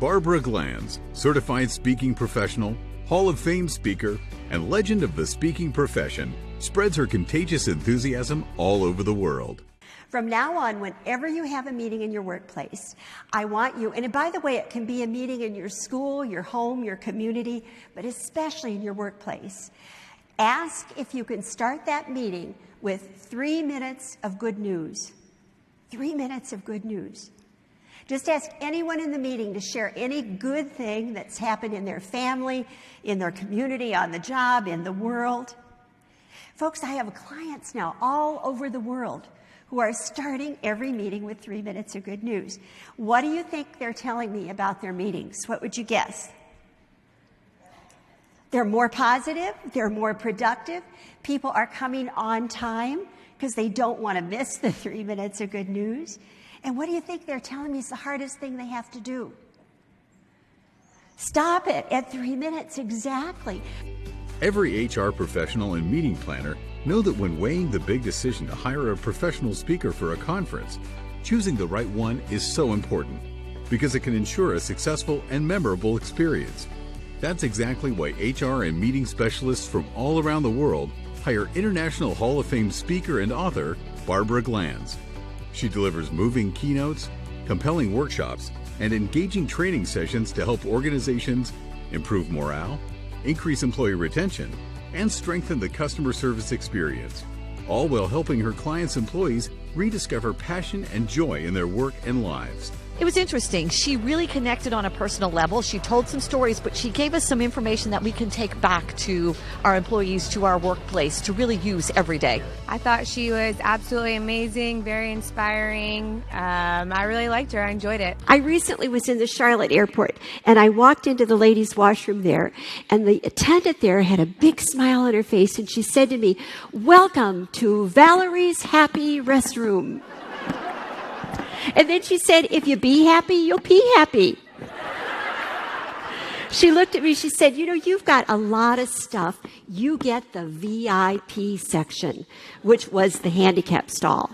Barbara Glanz, certified speaking professional, Hall of Fame speaker, and legend of the speaking profession, spreads her contagious enthusiasm all over the world. From now on, whenever you have a meeting in your workplace, I want you, and by the way, it can be a meeting in your school, your home, your community, but especially in your workplace. Ask if you can start that meeting with 3 minutes of good news. 3 minutes of good news. Just ask anyone in the meeting to share any good thing that's happened in their family, in their community, on the job, in the world. Folks, I have clients now all over the world who are starting every meeting with 3 minutes of good news. What do you think they're telling me about their meetings? What would you guess? They're more positive, they're more productive. People are coming on time because they don't want to miss the 3 minutes of good news. And what do you think they're telling me is the hardest thing they have to do? Stop it at 3 minutes, exactly. Every HR professional and meeting planner know that when weighing the big decision to hire a professional speaker for a conference, choosing the right one is so important because it can ensure a successful and memorable experience. That's exactly why HR and meeting specialists from all around the world hire International Hall of Fame speaker and author Barbara Glanz. She delivers moving keynotes, compelling workshops, and engaging training sessions to help organizations improve morale, increase employee retention, and strengthen the customer service experience, all while helping her clients' employees rediscover passion and joy in their work and lives. It was interesting. She really connected on a personal level. She told some stories, but she gave us some information that we can take back to our employees, to our workplace, to really use every day. I thought she was absolutely amazing, very inspiring. I really liked her. I enjoyed it. I recently was in the Charlotte airport, and I walked into the ladies' washroom there, and the attendant there had a big smile on her face, and she said to me, "Welcome to Valerie's Happy Restroom." And then she said, "If you be happy, you'll pee happy." She looked at me, she said, "You know, you've got a lot of stuff. You get the VIP section," which was the handicap stall.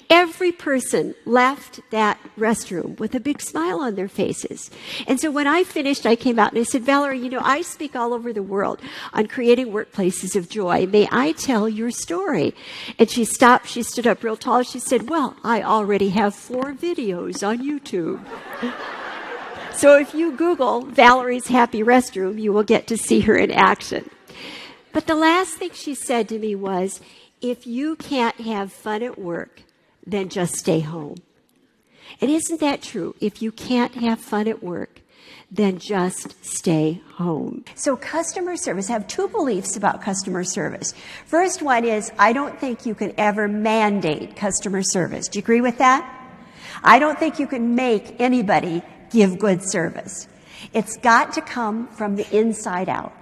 Every person left that restroom with a big smile on their faces. And so when I finished, I came out and I said, "Valerie, you know, I speak all over the world on creating workplaces of joy. May I tell your story?" And she stopped, she stood up real tall, she said, "Well, I already have 4 videos on YouTube." So if you Google Valerie's Happy Restroom, you will get to see her in action. But the last thing she said to me was, "If you can't have fun at work, then just stay home." And isn't that true? If you can't have fun at work, then just stay home. So customer service, I have 2 beliefs about customer service. First one is, I don't think you can ever mandate customer service. Do you agree with that? I don't think you can make anybody give good service. It's got to come from the inside out.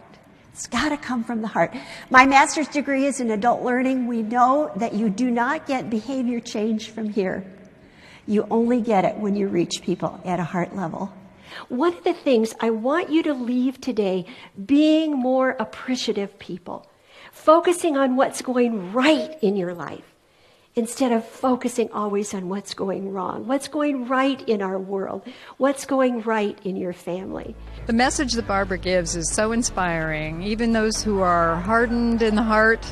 It's got to come from the heart. My master's degree is in adult learning. We know that you do not get behavior change from here. You only get it when you reach people at a heart level. One of the things I want you to leave today, being more appreciative people, focusing on what's going right in your life, instead of focusing always on what's going wrong, what's going right in our world, what's going right in your family. The message that Barbara gives is so inspiring. Even those who are hardened in the heart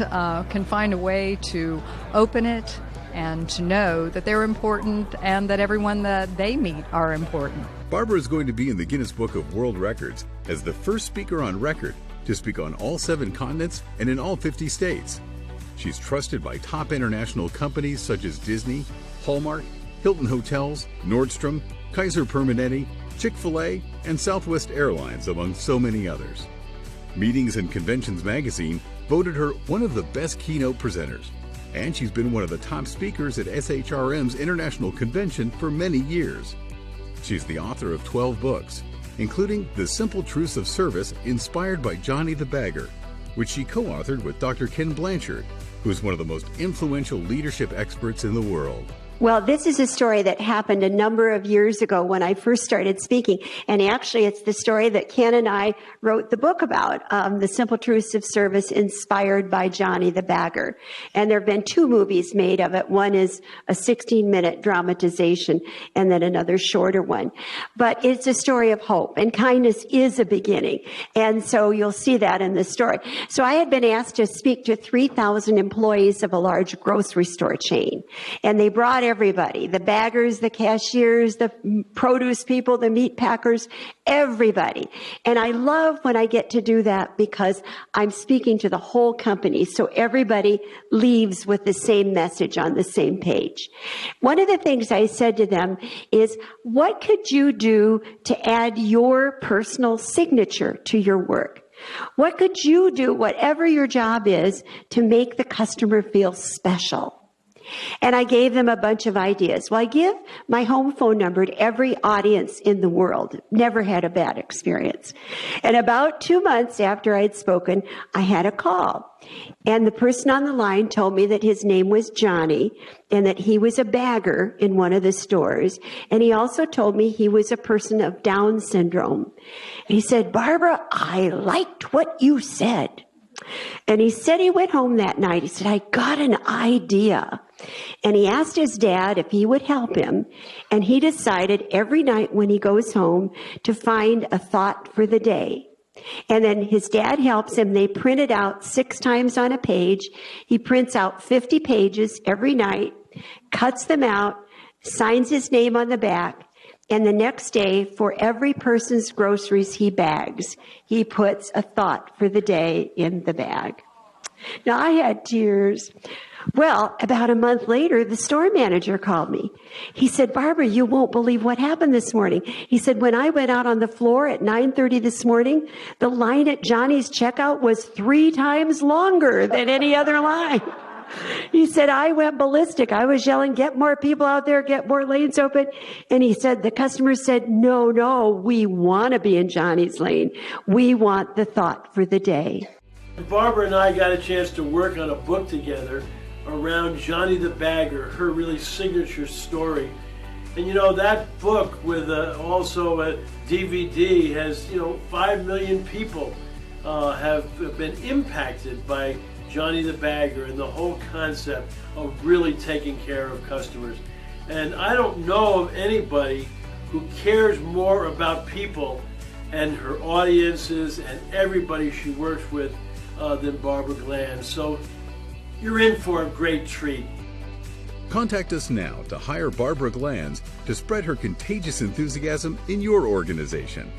can find a way to open it and to know that they're important and that everyone that they meet are important. Barbara is going to be in the Guinness Book of World Records as the first speaker on record to speak on all 7 continents and in all 50 states. She's trusted by top international companies such as Disney, Hallmark, Hilton Hotels, Nordstrom, Kaiser Permanente, Chick-fil-A, and Southwest Airlines, among so many others. Meetings and Conventions magazine voted her one of the best keynote presenters, and she's been one of the top speakers at SHRM's International Convention for many years. She's the author of 12 books, including The Simple Truths of Service, inspired by Johnny the Bagger, which she co-authored with Dr. Ken Blanchard, who is one of the most influential leadership experts in the world. Well, this is a story that happened a number of years ago when I first started speaking. And actually, it's the story that Ken and I wrote the book about, The Simple Truths of Service, inspired by Johnny the Bagger. And there have been 2 movies made of it. One is a 16-minute dramatization, and then another shorter one. But it's a story of hope, and kindness is a beginning. And so you'll see that in the story. So I had been asked to speak to 3,000 employees of a large grocery store chain. And they brought everybody, the baggers, the cashiers, the produce people, the meat packers, everybody. And I love when I get to do that because I'm speaking to the whole company. So everybody leaves with the same message on the same page. One of the things I said to them is, what could you do to add your personal signature to your work? What could you do, whatever your job is, to make the customer feel special? And I gave them a bunch of ideas. Well, I give my home phone number to every audience in the world. Never had a bad experience. And about 2 months after I'd spoken, I had a call. And the person on the line told me that his name was Johnny and that he was a bagger in one of the stores. And he also told me he was a person of Down syndrome. And he said, "Barbara, I liked what you said." And he said he went home that night. He said, "I got an idea." And he asked his dad if he would help him. And he decided every night when he goes home to find a thought for the day. And then his dad helps him. They print it out 6 times on a page. He prints out 50 pages every night, cuts them out, signs his name on the back. And the next day, for every person's groceries he bags, he puts a thought for the day in the bag. Now, I had tears. Well, about a month later, the store manager called me. He said, "Barbara, you won't believe what happened this morning." He said, "When I went out on the floor at 9:30 this morning, the line at Johnny's checkout was 3 times longer than any other line." He said, "I went ballistic. I was yelling, 'Get more people out there, get more lanes open.'" And he said, the customer said, no, we want to be in Johnny's lane. We want the thought for the day." Barbara and I got a chance to work on a book together around Johnny the Bagger, her really signature story. And you know, that book with also a DVD has, 5 million people have been impacted by Johnny the Bagger and the whole concept of really taking care of customers. And I don't know of anybody who cares more about people and her audiences and everybody she works with than Barbara Glanz. So you're in for a great treat. Contact us now to hire Barbara Glanz to spread her contagious enthusiasm in your organization.